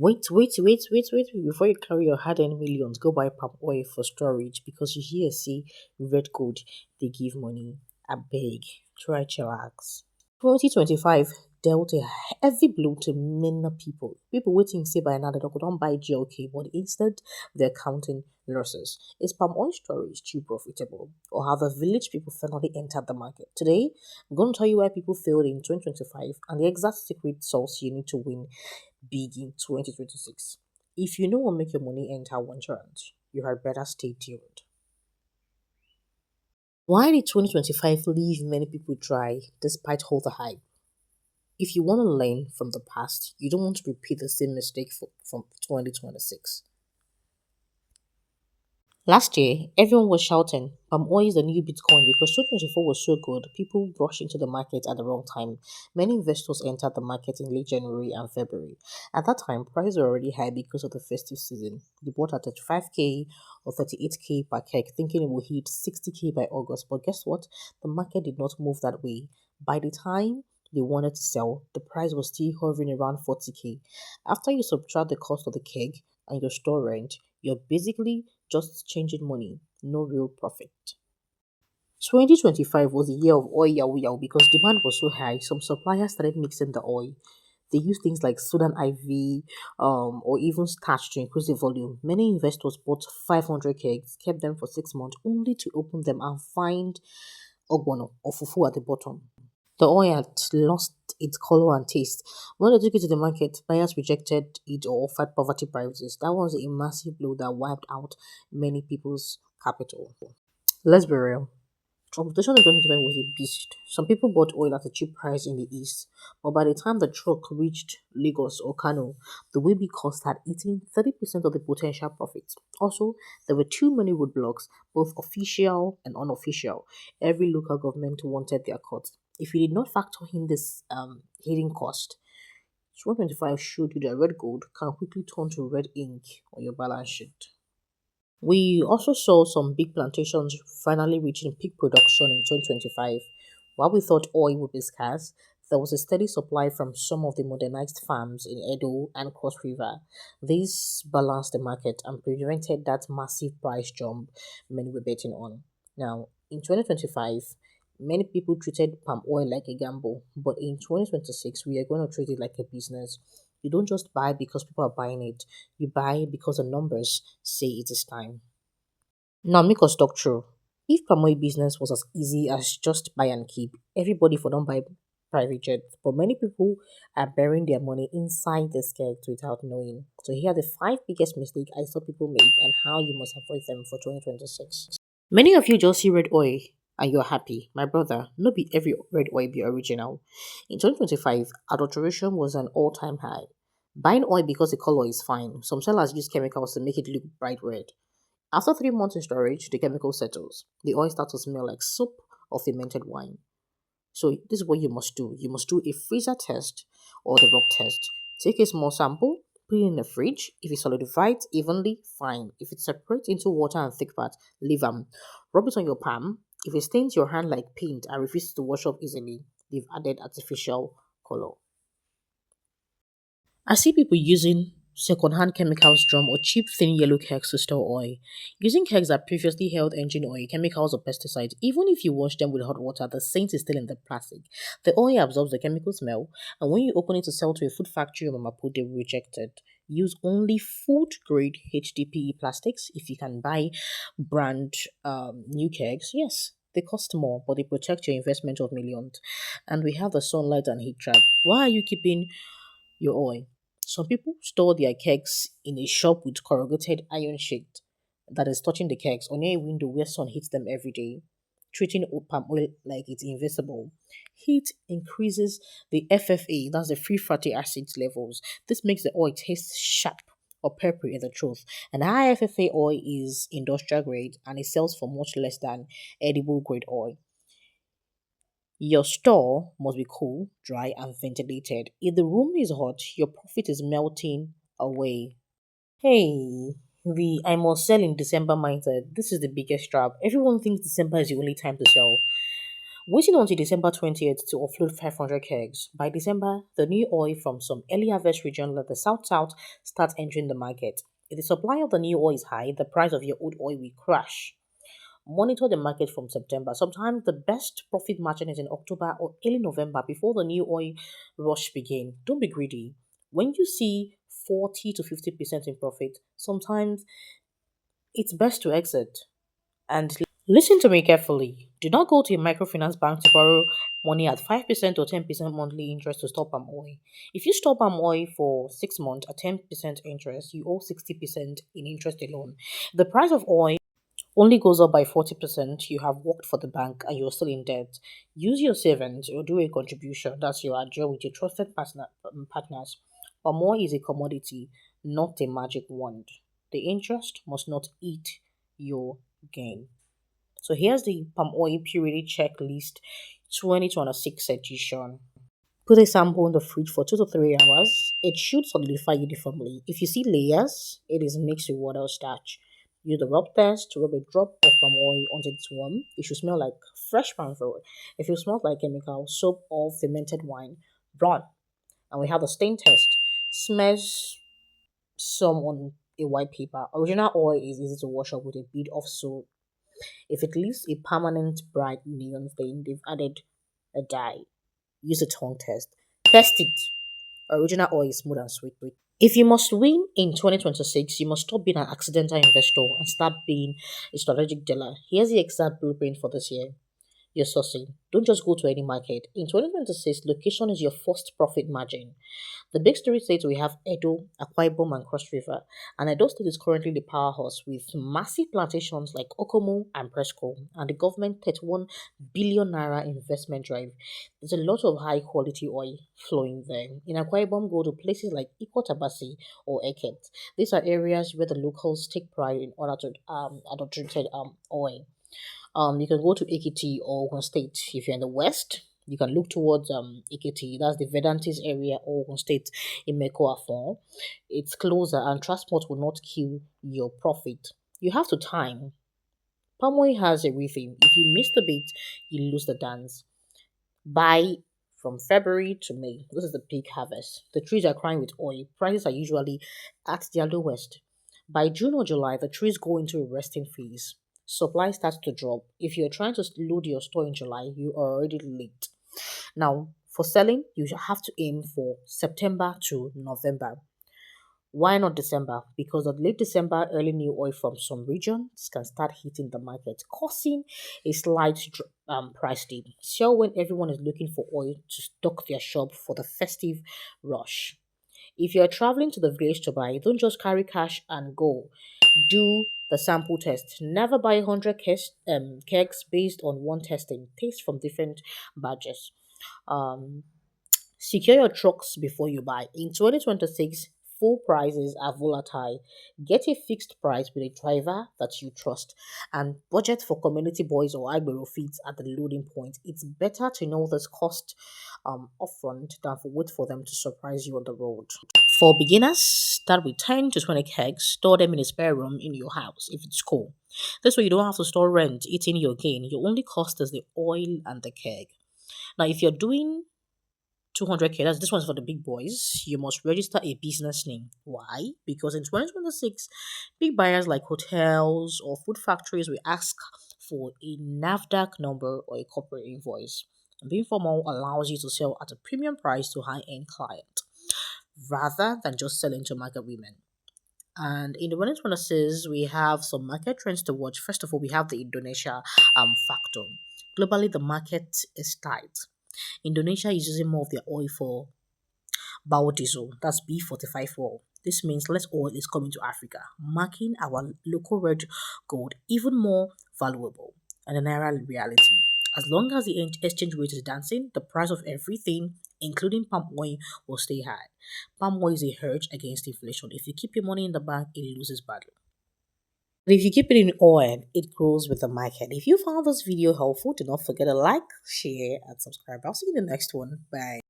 Wait. Before you carry your hard earned millions, go buy palm oil for storage because you hear, see, red gold, they give money. I beg, try chillax. 2025 dealt a heavy blow to many people. People waiting say by now that they don't buy GLK, but instead they're counting losses. Is palm oil storage too profitable? Or have the village people finally entered the market? Today, I'm going to tell you why people failed in 2025 and the exact secret sauce you need to win big in 2026. If you know what make your money enter one chance, you had better stay tuned. Why did 2025 leave many people dry despite all the hype? If you want to learn from the past, you don't want to repeat the same mistake from 2026. Last year, everyone was shouting, palm oil is the new Bitcoin because 2024 was so good, people rushed into the market at the wrong time. Many investors entered the market in late January and February. At that time, prices were already high because of the festive season. They bought at 35k or 38k per keg, thinking it would hit 60k by August. But guess what? The market did not move that way. By the time they wanted to sell, the price was still hovering around 40k. After you subtract the cost of the keg and your store rent, you're basically just changing money, no real profit. 2025 was the year of oil yahoo yahoo because demand was so high. Some suppliers started mixing the oil. They used things like Sudan IV or even starch to increase the volume. Many investors bought 500 kegs, kept them for 6 months, only to open them and find ogbono or fufu at the bottom. The oil had lost its color and taste. When they took it to the market, buyers rejected it or offered poverty prices. That was a massive blow that wiped out many people's capital. Let's be real. Transportation in 2025 was a beast. Some people bought oil at a cheap price in the east, but by the time the truck reached Lagos or Kano, the weighby cost had eaten 30% of the potential profits. Also, there were too many roadblocks, both official and unofficial. Every local government wanted their cut. If you did not factor in this hidden cost, 2025 showed you that red gold can quickly turn to red ink on your balance sheet. We also saw some big plantations finally reaching peak production in 2025. While we thought oil would be scarce, there was a steady supply from some of the modernized farms in Edo and Cross River. This balanced the market and prevented that massive price jump many were betting on. Now, in 2025, many people treated palm oil like a gamble, but in 2026, we are going to treat it like a business. You don't just buy because people are buying it, you buy because the numbers say it is time. Now, make us talk true. If palm oil business was as easy as just buy and keep, everybody for don't buy private jets. But many people are burying their money inside the skirt without knowing. So here are the five biggest mistakes I saw people make and how you must avoid them for 2026. Many of you just see red oil and you're happy. My brother, not be every red oil be original. In 2025, adulteration was an all-time high. Buying oil because the color is fine. Some sellers use chemicals to make it look bright red. After 3 months in storage, the chemical settles. The oil starts to smell like soup or fermented wine. So this is what you must do. You must do a freezer test or the rub test. Take a small sample, put it in the fridge. If it solidifies evenly, fine. If it separates into water and thick parts, leave them. Rub it on your palm. If it stains your hand like paint and refuses to wash off easily, they've added artificial color. I see people using second-hand chemicals drum or cheap thin yellow kegs to store oil. Using kegs that previously held engine oil, chemicals or pesticides, even if you wash them with hot water, the scent is still in the plastic. The oil absorbs the chemical smell, and when you open it to sell to a food factory or mama put, they will reject it. Use only food-grade HDPE plastics if you can buy brand new kegs. Yes, they cost more, but they protect your investment of millions. And we have the sunlight and heat trap. Why are you keeping your oil? Some people store their kegs in a shop with corrugated iron sheet that is touching the kegs or near a window where sun hits them every day, treating palm oil like it's invisible. Heat increases the FFA, that's the free fatty acids levels. This makes the oil taste sharp or peppery in the truth. And high FFA oil is industrial grade and it sells for much less than edible grade oil. Your store must be cool, dry, and ventilated. If the room is hot, your profit is melting away. Hey, the I must sell in December mindset. This is the biggest trap. Everyone thinks December is the only time to sell. Waiting until December 20th to offload 500 kegs. By December, the new oil from some early harvest region like the South South starts entering the market. If the supply of the new oil is high, the price of your old oil will crash. Monitor the market from September. Sometimes the best profit margin is in October or early November before the new oil rush begin. Don't be greedy. When you see 40 to 50% in profit, sometimes it's best to exit. And listen to me carefully. Do not go to a microfinance bank to borrow money at 5% or 10% monthly interest to stop palm oil. If you stop palm oil for 6 months at 10% interest, you owe 60% in interest alone. The price of oil only goes up by 40%, you have worked for the bank and you're still in debt. Use your savings or do a contribution. That's your adjour with your trusted partners. But more is a commodity, not a magic wand. The interest must not eat your gain. So here's the palm oil purity checklist 2026 edition. Put a sample in the fridge for 2 to 3 hours. It should solidify uniformly. If you see layers, it is mixed with water or starch. Use the rub test to rub a drop of palm oil until it's warm. It should smell like fresh palm oil. If it smells like chemical, soap, or fermented wine, run. And we have the stain test. Smears some on a white paper. Original oil is easy to wash up with a bit of soap. If it leaves a permanent bright neon stain, they've added a dye. Use a tongue test. Test it. Original oil is smooth and sweet. If you must win in 2026, you must stop being an accidental investor and start being a strategic dealer. Here's the exact blueprint for this year. You're sourcing. Don't just go to any market. In 2026, location is your first profit margin. The big story states we have Edo, Akwa Ibom, and Cross River, and Edo State is currently the powerhouse with massive plantations like Okomo and Presco, and the government 31 billion naira investment drive. There's a lot of high quality oil flowing there. In Akwa Ibom, go to places like Ikotabasi or Eket. These are areas where the locals take pride in order to adulterated oil. You can go to Ekiti or Ogun State if you're in the west. You can look towards Ekiti, that's the Vedantis area, or Ogun State in Mekoafon. It's closer and transport will not kill your profit. You have to time. Palm oil has a rhythm. If you miss the beat, you lose the dance. Buy from February to May. This is the peak harvest. The trees are crying with oil. Prices are usually at their lowest. By June or July, the trees go into a resting phase. Supply starts to drop. If you're trying to load your store in July, you are already late. Now, for selling, you have to aim for September to November. Why not December? Because of late December, early new oil from some regions can start hitting the market, causing a slight price dip. Sell when everyone is looking for oil to stock their shop for the festive rush. If you're traveling to the village to buy, don't just carry cash and go. Do the sample test. Never buy 100 kegs based on one testing. Taste from different batches. Um, Secure your trucks before you buy. In 2026, full prices are volatile. Get a fixed price with a driver that you trust and budget for community boys or agbero feeds at the loading point. It's better to know this cost upfront than for wait for them to surprise you on the road. For beginners, start with 10 to 20 kegs. Store them in a spare room in your house if it's cool. This way you don't have to store rent, eating your gain. Your only cost is the oil and the keg. Now, if you're doing 200K, this one's for the big boys. You must register a business name. Why? Because in 2026, big buyers like hotels or food factories will ask for a NAFDAC number or a corporate invoice. And being formal allows you to sell at a premium price to high-end client rather than just selling to market women. And in the 2026, we have some market trends to watch. First of all, we have the Indonesia factor. Globally, the market is tight. Indonesia is using more of their oil for biodiesel, that's B45 oil. This means less oil is coming to Africa, making our local red gold even more valuable and a naira reality. As long as the exchange rate is dancing, the price of everything, including palm oil, will stay high. Palm oil is a hedge against inflation. If you keep your money in the bank, it loses badly. But if you keep it in oil, it grows with the market. If you found this video helpful, do not forget to like, share, and subscribe. I'll see you in the next one. Bye.